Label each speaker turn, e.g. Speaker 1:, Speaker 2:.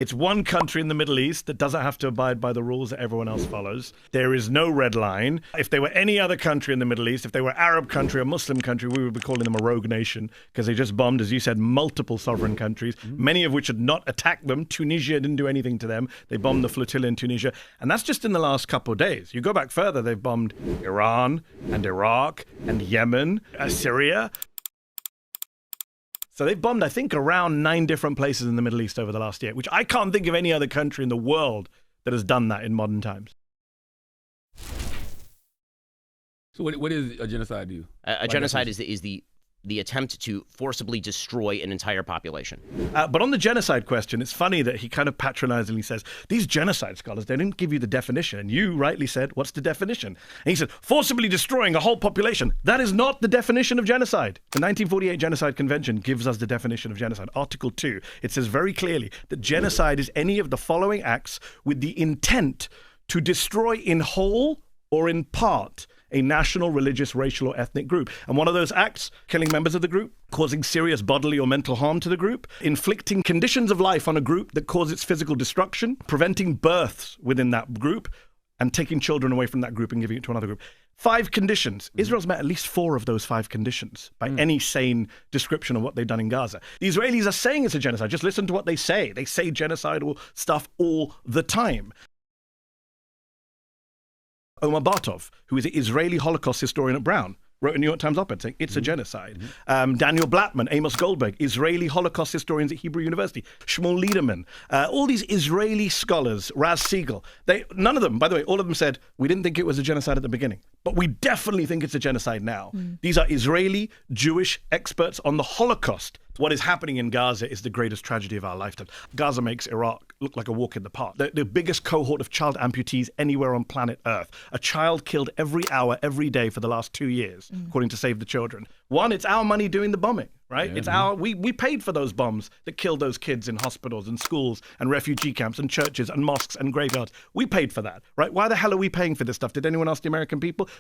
Speaker 1: It's one country in the Middle East that doesn't have to abide by the rules that everyone else follows. There is no red line. If they were any other country in the Middle East, if they were Arab country or Muslim country, we would be calling them a rogue nation because they just bombed, as you said, multiple sovereign countries, many of which had not attacked them. Tunisia didn't do anything to them. They bombed the flotilla in Tunisia. And that's just in the last couple of days. You go back further, they've bombed Iran and Iraq and Yemen, Syria. So they've bombed, I think, around 9 different places in the Middle East over the last year, which I can't think of any other country in the world that has done that in modern times.
Speaker 2: So what is a genocide to you?
Speaker 3: A genocide is the attempt to forcibly destroy an entire population.
Speaker 1: But on the genocide question, it's funny that he kind of patronizingly says, these genocide scholars, they didn't give you the definition. And you rightly said, what's the definition? And he said, forcibly destroying a whole population. That is not the definition of genocide. The 1948 Genocide Convention gives us the definition of genocide. Article 2, it says very clearly that genocide is any of the following acts with the intent to destroy in whole or in part a national, religious, racial, or ethnic group. And one of those acts, killing members of the group, causing serious bodily or mental harm to the group, inflicting conditions of life on a group that cause its physical destruction, preventing births within that group, and taking children away from that group and giving it to another group. 5 conditions. Israel's met at least 4 of those 5 conditions by any sane description of what they've done in Gaza. The Israelis are saying it's a genocide. Just listen to what they say. They say genocidal stuff all the time. Omar Bartov, who is an Israeli Holocaust historian at Brown, wrote a New York Times op-ed saying it's a genocide. Daniel Blattman, Amos Goldberg, Israeli Holocaust historians at Hebrew University, Shmuel Liederman, all these Israeli scholars, Raz Siegel, none of them, by the way, all of them said, we didn't think it was a genocide at the beginning, but we definitely think it's a genocide now. These are Israeli Jewish experts on the Holocaust. What is happening in Gaza is the greatest tragedy of our lifetime. Gaza makes Iraq look like a walk in the park. The biggest cohort of child amputees anywhere on planet Earth. A child killed every hour, every day for the last 2 years, according to Save the Children. One, it's our money doing the bombing, right? Yeah, we paid for those bombs that killed those kids in hospitals and schools and refugee camps and churches and mosques and graveyards. We paid for that, right? Why the hell are we paying for this stuff? Did anyone ask the American people?